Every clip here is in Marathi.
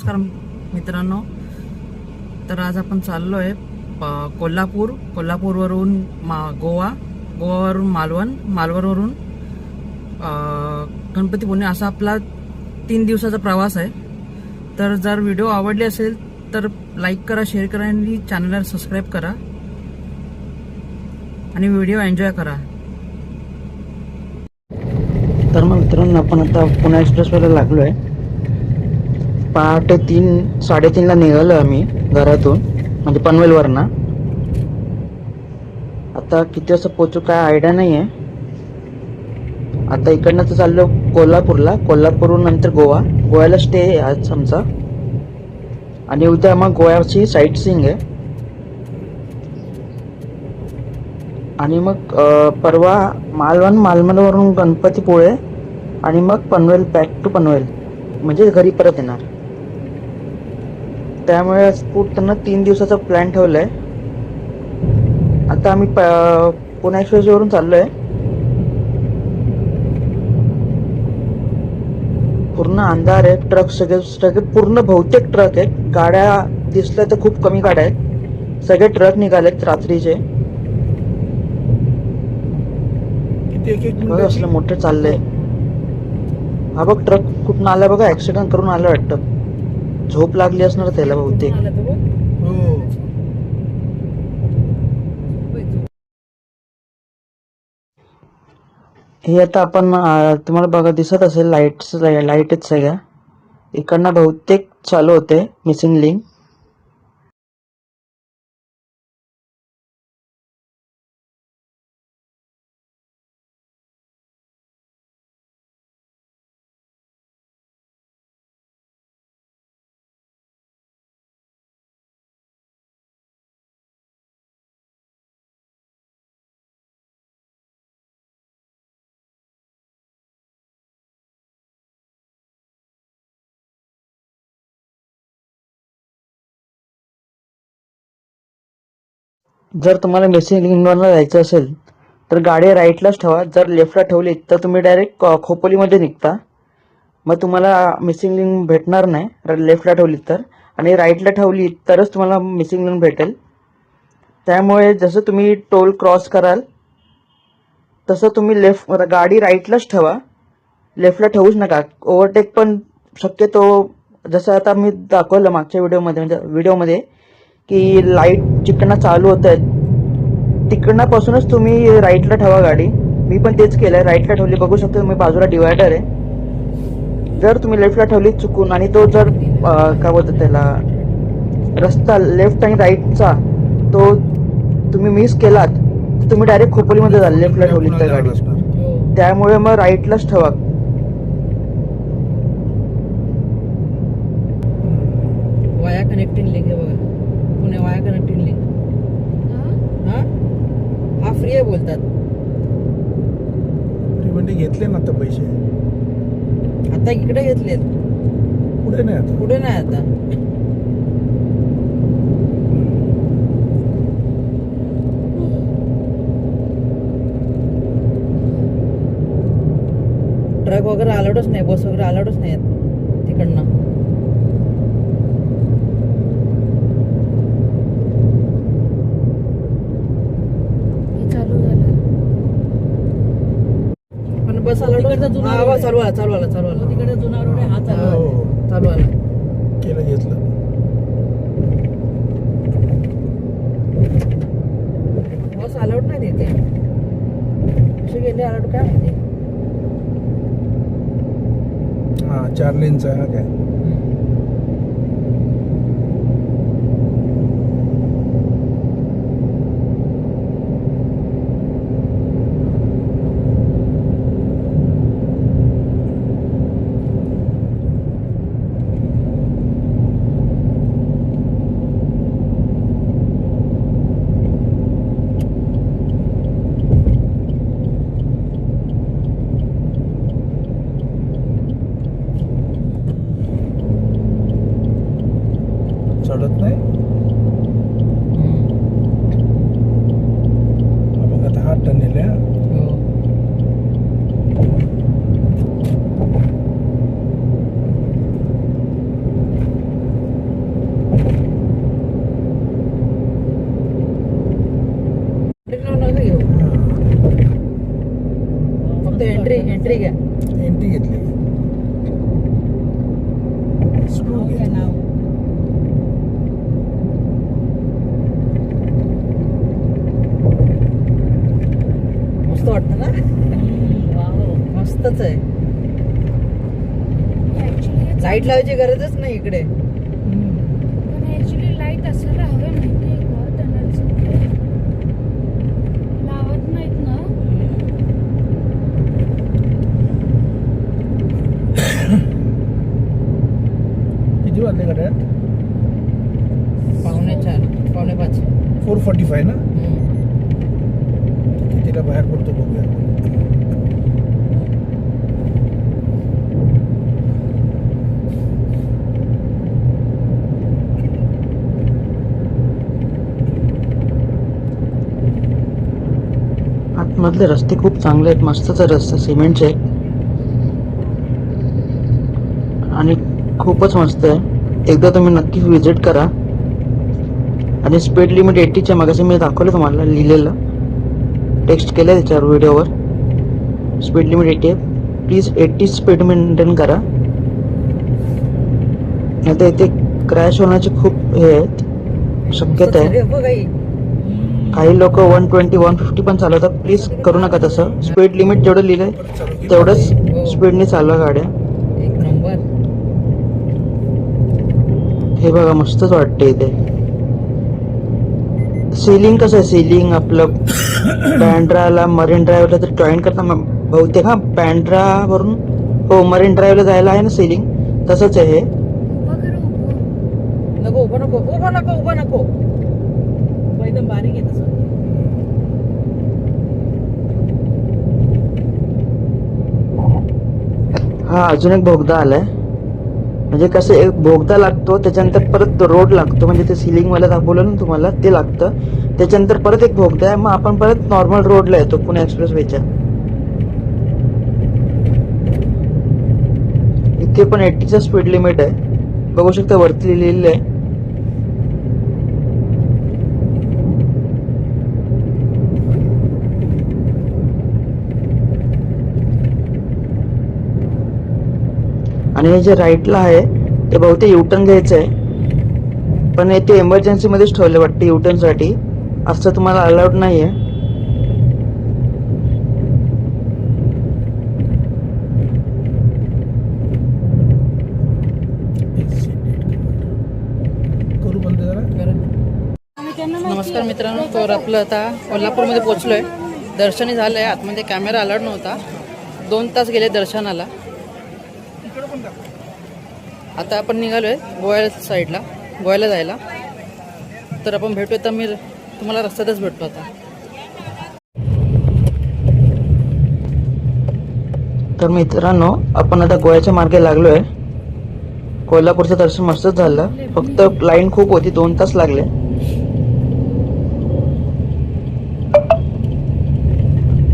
नमस्कार मित्रांनो. तर आज आपण चाललो आहे कोल्हापूरवरून गोवावरून मालवणवरून गणपतीपुळे असा आपला 3 दिवसाचा प्रवास आहे. तर जर व्हिडिओ आवडले असेल तर लाईक करा, शेअर करा आणि चॅनलला सबस्क्राईब करा आणि व्हिडिओ एन्जॉय करा. तर मग मित्रांनो, आपण आता पुणे एक्सप्रेसवेला लागलो आहे. पहाटे 3-3:30ला निघालो आम्ही घरातून, म्हणजे पनवेलवरनं. आता किती वाजता पोहोचू काय आयडिया नाही आहे. आता इकडनं तर चाललो कोल्हापूरवरून नंतर गोव्याला स्टे आहे आज आमचा. आणि उद्या मग गोव्याची साईट सीइंग आहे. आणि मग परवा मालवणवरून गणपतीपुळे आणि मग पनवेल, बॅक टू पनवेल, म्हणजे घरी परत येणार. त्यामुळे पूर्ण 3 दिवसाचा प्लॅन ठेवलाय. आता आम्ही पुणे एक्सप्रेसवरून चाललोय. पूर्ण अंधार आहे. ट्रक सगळे पूर्ण बहुतेक ट्रक आहेत. गाड्या दिसल्या तर खूप कमी गाड्या आहेत. सगळे ट्रक निघालेत रात्रीचे. असलं मोठं चाललंय. हा बघ, ट्रक कुठून आला बघा. ऍक्सिडेंट करून आलं वाटतं. झोप लागली असणार त्याला बहुतेक. हे आता आपण तुम्हाला बघा दिसत असेल लाईटच सगळ्या इकडनं बहुतेक चालू होते मिसिंग लिंक. जर तुम्हाला मिसिंग लिंकवरला जायचं असेल तर गाडी राईटलाच ठेवा. जर लेफ्टला ठेवली तर तुम्ही डायरेक्ट खोपोलीमध्ये निघता. मग तुम्हाला मिसिंग लिंक भेटणार नाही लेफ्टला ठेवली तर. आणि राईटला ठेवली तरच तुम्हाला मिसिंग लिंक भेटेल. त्यामुळे जसं तुम्ही टोल क्रॉस कराल तसं तुम्ही गाडी राईटलाच ठेवा, लेफ्टला ठेवूच नका. ओव्हरटेक पण शक्यतो, जसं आता मी दाखवलं मागच्या व्हिडिओमध्ये की लाईट जिकडनं चालू होत आहेत तिकडनं तुम्ही राईटला ठेवा गाडी. मी पण तेच केलंय, राईटला ठेवली. बघू शकता तुम्ही बाजूला डिवायडर आहे. जर तुम्ही लेफ्टला ठेवली चुकून आणि तो जर काय बोलतात त्याला रस्ता लेफ्ट आणि राईटचा तो तुम्ही मिस केलात तर तुम्ही डायरेक्ट खोपोलीमध्ये जाल लेफ्टला ठेवली तर गाडी. त्यामुळे मग राईटलाच ठेवा. वाया कनेक्टिंग लिंक आहे बघा, पुणे वाया कनेक्टिंग लिंक. हा फ्री आहे बोलतात. म्हणजे घेतले ना आता पैसे. आता इकडे घेतलेत, पुढे नाही आता. ट्रक वगैरे अलाउडच नाही, बस वगैरे अलाउडच नाही तिकडनं. बस आला चालू आला तिकडे जुना रोड आहे. हा चालू आला केलं घेतलं. बस अलाउड नाही तिथे. कसे गेले अलाउड काय माहिती. 4 लेनचा आहे हा काय. चढत नाही. बघ आता हा टनेल आहे. एंट्री घ्या. एंट्री घेतली. स्क्रू घे. मस्त वाटतं ना. मस्तच आहे. लाईट लावायची गरजच नाही इकडे. पण ऍक्च्युली लाईट असायला हवे माहितीये का टनलचं लावत नाहीत ना. किती वाजले गाड्यात? 4:45 4:45. 4:45 ना. कितीला बाहेर पडतो बघूया. आतमधले रस्ते खूप चांगले आहेत, मस्तच रस्ते सिमेंटचे आहेत आणि खूपच मस्त आहे. एकदा तुम्ही नक्की विजिट करा. आणि स्पीड लिमिट 80च्या मागाशी मी दाखवलं तुम्हाला लिहिलेलं, टेक्स्ट केलं त्याच्यावर व्हिडिओवर. स्पीड लिमिट 80 आहे. प्लीज 80 स्पीड मेंटेन करा, नाही तर इथे क्रॅश होण्याची खूप हे आहेत, शक्यता आहे. काही लोक 120 150 पण चालवतात. प्लीज करू नका तसं. स्पीड लिमिट जेवढं लिहिलंय तेवढंच स्पीडने चालवा गाड्या. एक नंबर. हे बघा मस्तच वाटते इथे. सीलिंग कसं आहे, सीलिंग आपलं बँड्राला मरीन ड्राईव्हला तर जॉईन करता बहुतेक. हा बँड्रा वरून हो मरीन ड्राईव्हला जायला आहे ना सीलिंग, तसंच आहे हे. उभं करा उभं. नको उभं नको उभं नको उभं नको. एकदम बारीक आहे तसं. हा अजून एक बोगदा आलाय. म्हणजे कसं एक बोगदा लागतो, त्याच्यानंतर परत रोड लागतो. म्हणजे ते सिलिंग वाला दाखवलं ना तुम्हाला, ते लागतं. त्याच्यानंतर परत एक बोगदा आहे, मग आपण परत नॉर्मल रोडला येतो पुणे एक्सप्रेस वेच्या. इथे पण 80चा स्पीड लिमिट आहे, बघू शकता वरती लिहिलेलं आहे. आणि हे जे राईटला आहे ते बहुतेक युटर्न घ्यायचं आहे, पण ते इमर्जन्सी मध्येच ठेवले वाटते युटर्न साठी. असं तुम्हाला अलाउड नाहीये. करू बंद जरा. नमस्कार मित्रांनो, तर आपलं आता कोल्हापूरमध्ये पोहोचलोय. दर्शनी झालंय. आतमध्ये कॅमेरा अलाउड नव्हता. 2 तास गेले दर्शनाला. आता आपण निघालोय गोव्या साईडला, गोव्याला जायला. तर आपण भेटूया, तर मी तुम्हाला रस्त्यातच भेटतो आता. तर मित्रांनो आपण आता गोव्याच्या मार्गे लागलोय. कोल्हापूरचं दर्शन मस्तच झालं, फक्त लाईन खूप होती, 2 तास लागले.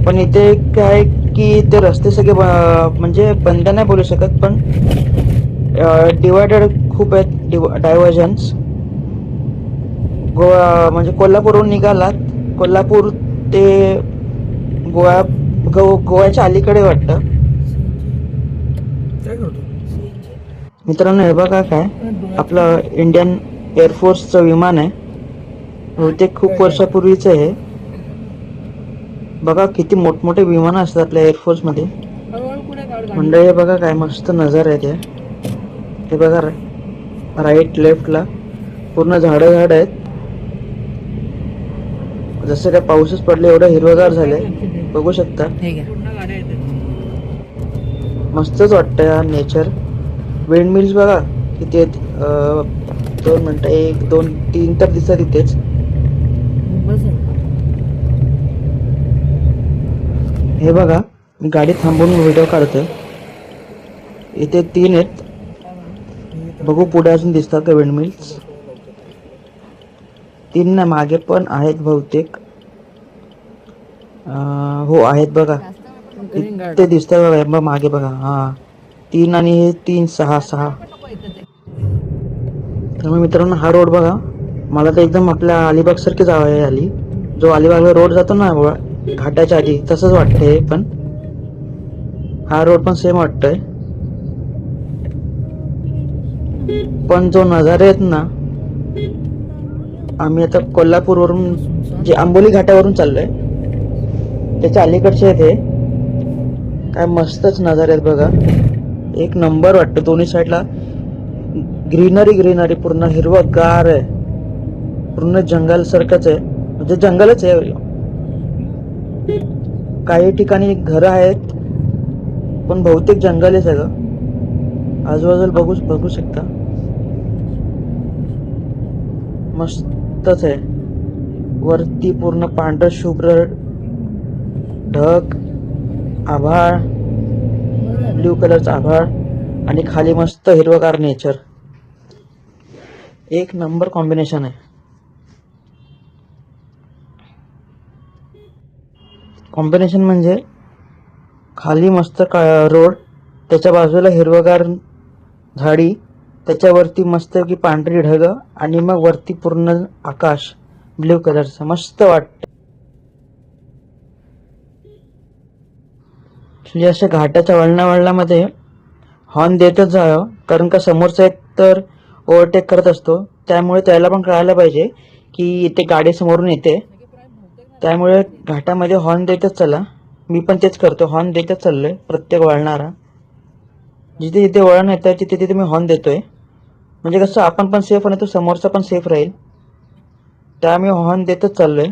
पण इथे काय की ते रस्ते सगळे म्हणजे बंद नाही बोलू शकत, पण डिवायडेड खूप आहेत, डायव्हर्जन्स. गोवा म्हणजे कोल्हापूरहून निघालात, कोल्हापूर ते गोव्याच्या अलीकडे वाटतं. काय करतो? मित्रांनो हे बघा काय आपलं इंडियन एअरफोर्सचं विमान आहे, बहुतेक खूप वर्षापूर्वीचं आहे. बघा किती मोठमोठे विमानं असतात आपल्या एअरफोर्समध्ये. मंडळी हे बघा काय मस्त नजारा आहे ते. हे बघा राईट लेफ्टला पूर्ण झाडं आहेत. जसं काय पाऊसच पडले एवढं हिरवगार झालंय, बघू शकता. हे घ्या. मस्तच वाटतं यार नेचर. विंड मिल्स बघा किती आहेत. 2 मिनिटं 1 2 3 तर दिसतात इथेच. हे बघा मी गाडी थांबवून व्हिडिओ काढतोय. इथे 3 आहेत, बघू पुढे अजून दिसतात का विंड मिल्स. 3 ना मागे पण आहेत बहुतेक. हो आहेत बघा, ते दिसतंय बघा मागे बघा. हा 3 आणि हे 3 6. तर मग मित्रांनो हा रोड बघा, मला तर एकदम आपल्या अलिबाग सारखी जावं आहे आली. जो अलिबागला रोड जातो ना घाटाच्या आधी, तसंच वाटतंय. पण हा रोड पण सेम वाटतोय, पण जो नजारे आहेत ना, आम्ही आता कोल्हापूरवरून जे आंबोली घाटावरून चाललोय त्याच्या अलीकडचे आहेत हे. काय मस्तच नजारे आहेत बघा, एक नंबर वाटतं. दोन्ही साईडला ग्रीनरी पूर्ण हिरवंगार आहे, पूर्ण जंगल सारखंच आहे, म्हणजे जंगलच आहे. काही ठिकाणी घरं आहेत पण बहुतेक जंगल आहे सगळं. आजूबाजूला बघू शकता, मस्तच आहे. वरती पूर्ण पांढर शुभ्र ढग, आभाळ, ब्ल्यू कलरचा आभाळ आणि खाली मस्त हिरवगार नेचर. एक नंबर कॉम्बिनेशन आहे. कॉम्बिनेशन म्हणजे खाली मस्त रोड, त्याच्या बाजूला हिरवगार झाडी, त्याच्यावरती मस्त की पांढरी ढग आणि मग वरती पूर्ण आकाश ब्ल्यू कलरचं. मस्त वाटतं. म्हणजे अशा घाटाच्या वळणामध्ये हॉर्न देतच जावं, कारण का समोरचा एक तर ओव्हरटेक करत असतो, त्यामुळे त्याला पण कळायला पाहिजे की इथे गाडी समोरून येते. त्यामुळे घाटामध्ये हॉर्न देतच चला. मी पण तेच करतो, हॉर्न देतच चाललोय प्रत्येक वळणारा. जिथे जिथे वळण येतं तिथे तिथे मी हॉर्न देतोय, म्हणजे कसं आपण पण सेफ आणि तो समोरचा पण सेफ राहील. त्यामुळे हॉर्न देतच चाललोय.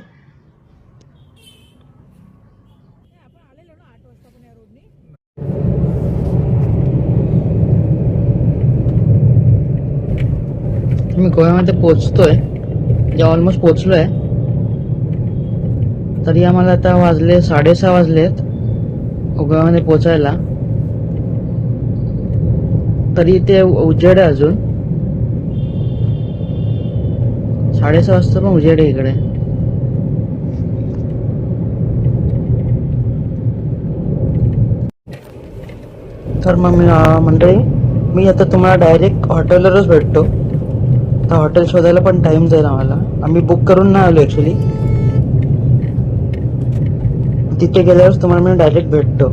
मी गोव्यामध्ये पोहोचतोय, जे ऑलमोस्ट पोहोचलोय. तरी आम्हाला आता वाजले 6:30 वाजलेत गोव्यामध्ये पोहोचायला. तरी ते उजेड आहे अजून, 6:30 वाजता पण उजेड आहे इकडे. तर मग मंडळी, मी आता तुम्हाला डायरेक्ट हॉटेलवरच भेटतो. तर हॉटेल शोधायला पण टाइम जाईल आम्हाला. आम्ही बुक करून नाही आलो ॲक्च्युली. तिथे गेल्यावर तुम्हाला मी डायरेक्ट भेटतो.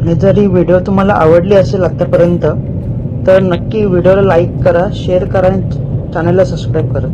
आणि जर ही व्हिडिओ तुम्हाला आवडली असेल आतापर्यंत तर नक्की व्हिडिओला लाईक करा, शेअर करा आणि चॅनलला सबस्क्राईब करा.